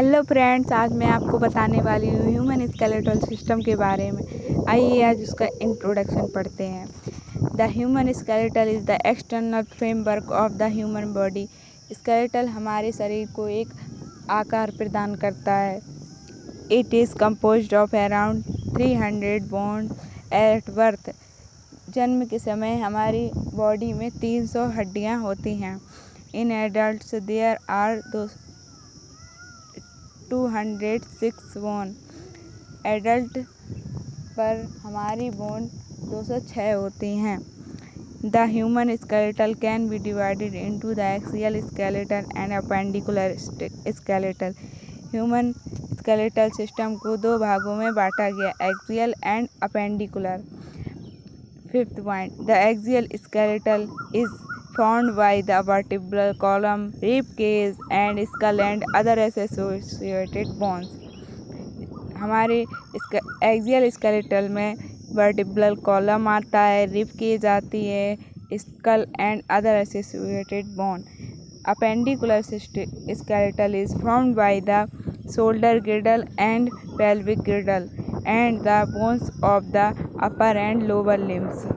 Hello friends, आज मैं आपको बताने वाली हूँ ह्यूमन स्केलेटल सिस्टम के बारे में। आइए आज उसका इंट्रोडक्शन पढ़ते हैं। The human skeletal is the external framework of the human body. Skeletal हमारे शरीर को एक आकार प्रदान करता है। It is composed of around 300 bones at birth. जन्म के समय हमारी बॉडी में 300 हड्डियाँ होती हैं। In adults there are 206 bone. Adult पर हमारी बोन 206 होती हैं। The human skeletal can be divided into the axial skeletal and appendicular skeletal. Human skeletal system को दो भागों में बांटा गया, axial and appendicular. Fifth point, the axial skeletal is formed by the vertebral column, rib cage and skull and other associated bones। हमारे axial skeletal में vertebral column आता है, रिब केज आती है, skull and other associated bone. Appendicular skeletal is formed by the shoulder girdle and pelvic girdle and the bones of the upper and lower limbs.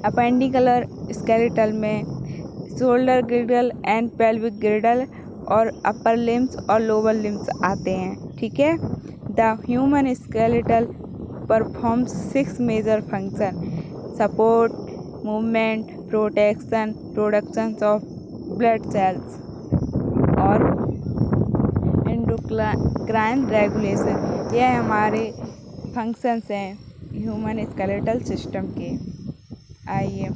Appendicular skeletal में shoulder girdle and pelvic girdle और upper limbs और lower limbs आते हैं। ठीक है। The human skeletal performs 6 major function: support, movement, protection, production of blood cells और endocrine regulation. यह हमारे फंक्शंस हैं ह्यूमन स्केलेटल सिस्टम के। आइए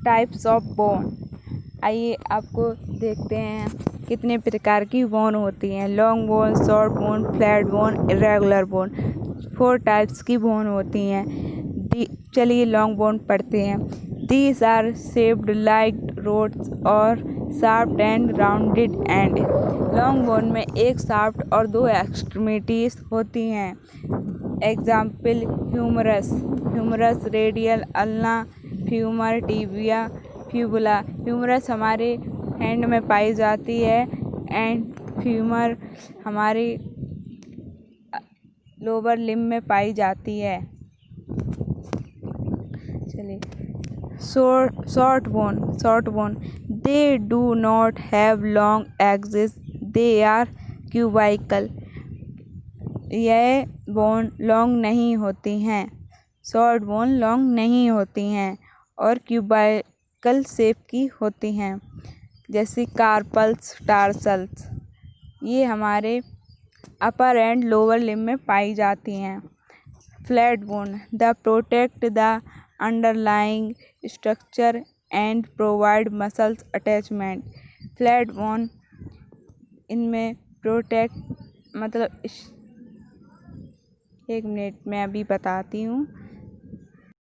टाइप्स ऑफ बोन, आइए आपको देखते हैं कितने प्रकार की बोन होती हैं। Long bone, short bone, flat bone, irregular bone. 4 types की बोन होती हैं। चलिए लॉन्ग बोन पढ़ते हैं। These are shaped like rods और sharp and rounded end. Long bone में एक शाफ्ट और 2 एक्सट्रीमिटीज होती हैं। Example humerus, humerus radial, ulna, femur, tibia, fibula. Humerus हमारे हैंड में पाई जाती है एंड फ्यूमर हमारी लोअर लिम्ब में पाई जाती है। चलिए short bone, they do not have long axis, they are cubical. यह बोन लॉन्ग नहीं होती हैं। शॉर्ट बोन लॉन्ग नहीं होती हैं और क्यूबाइकल शेप की होती हैं, जैसे कार्पल्स, टार्सल्स। ये हमारे अपर एंड लोअर लिम्ब में पाई जाती हैं। Flat bone, the protect the underlying structure and provide muscles attachment. Flat bone इनमें प्रोटेक्ट मतलब एक मिनट में अभी बताती हूँ।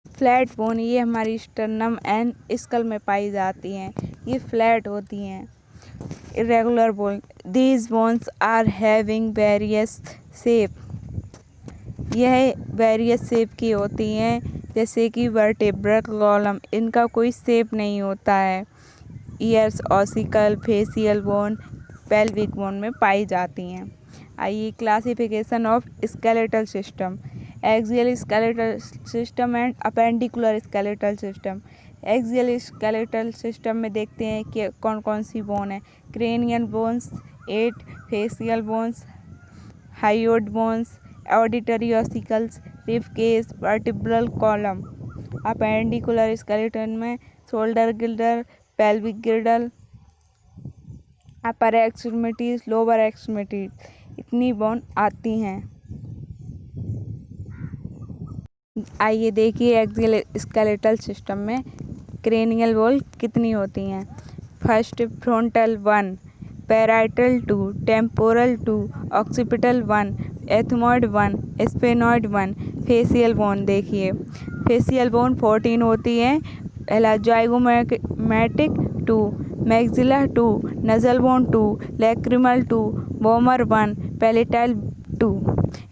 फ्लैट बोन ये हमारी स्टर्नम एंड स्कल में पाई जाती हैं, ये फ्लैट होती हैं। Irregular bone, these bones are having various shape. यह वेरियस शेप की होती हैं, जैसे कि वर्टेब्रल कॉलम, इनका कोई शेप नहीं होता है। Ears, ossicle, facial bone, pelvic bone में पाई जाती हैं। आइए classification of skeletal system. Axial skeletal system and appendicular skeletal system. Axial skeletal system में देखते हैं कि कौन कौन सी बोन है। Cranial bones 8, facial bones, hyoid bones, auditory ossicles, rib cage, vertebral column. Appendicular skeleton में shoulder girdle, pelvic girdle, upper extremities, lower extremities, इतनी बोन आती हैं। आइए देखिए एक्सियल स्केलेटल सिस्टम में क्रेनियल बोन कितनी होती हैं। First frontal 1, parietal 2, temporal 2, occipital 1, ethmoid 1, sphenoid 1। Facial bone देखिए, फेसियल बोन 14 होती हैं। पहला zygomatic 2, maxilla 2, nasal bone 2, lacrimal 2, vomer 1, palatine 2,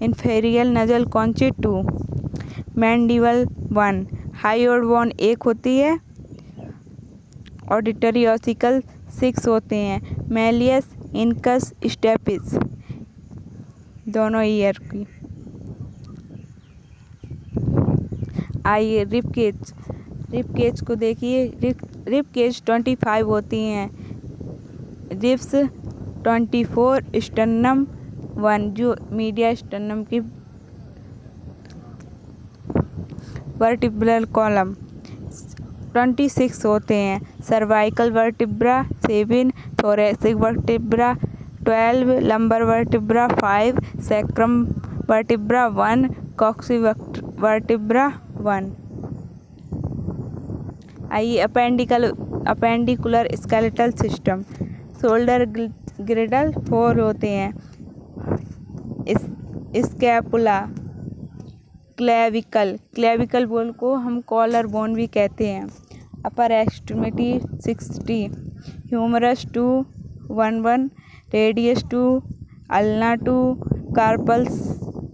inferior nasal concha 2, mandible 1। Hyoid bone 1 होती है। ऑडिटरी ऑसिकल 6 होते हैं, मैलियस, इनकस, स्टेपिस, दोनों ईयर की। आइए रिब केज को देखिए। रिब केज 25 होती हैं, रिब्स 24, स्टर्नम 1 जो मीडिया स्टर्नम की। वर्टिब्रल कॉलम 26 होते हैं, cervical vertebra 7, thoracic vertebra 12, lumbar vertebra 5, sacrum vertebra 1, coccyx vertebra 1। आइए appendicular skeletal system. Shoulder girdle 4 होते हैं, स्कैपुला, क्लेविकल बोन को हम कॉलर बोन भी कहते हैं। Upper extremity 60, humerus 2, 1, radius 2, ulna 2, carpal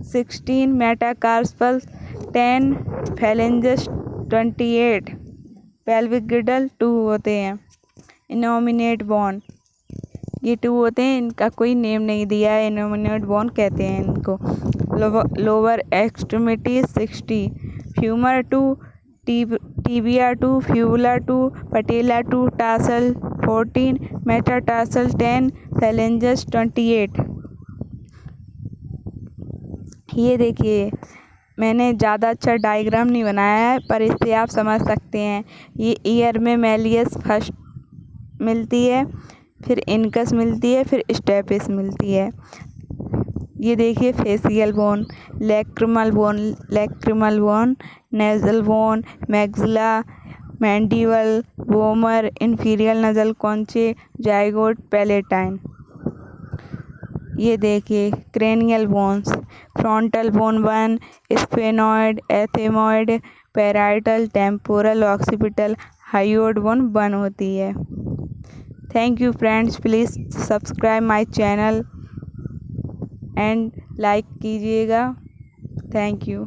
16, metacarpal 10, phalanges 28, pelvic girdle 2 होते हैं। इनोमिनेट बोन ये 2 होते हैं, इनका कोई नेम नहीं दिया है, इनोमिनेट बोन कहते हैं इनको। Lower extremity 60, femur 2, tibia 2, Phyula 2, पटेला 2, टार्सल 14, मेटाटार्सल 10, फैलेंजस 28। ये देखिए, मैंने ज़्यादा अच्छा डायग्राम नहीं बनाया है, पर इससे आप समझ सकते हैं। ये ईयर में मैलियस फर्स्ट मिलती है, फिर इनकस मिलती है, फिर स्टेपिस मिलती है। ये देखिए facial bone, lacrimal bone, nasal bone, maxilla, mandible, vomer, inferior nasal conchae, zygote, palatine. ये देखिए cranial bones, frontal bone 1, sphenoid, ethmoid, parietal, temporal, occipital, hyoid bone 1 होती है। Thank you friends, please subscribe my channel and like कीजिएगा। Thank you.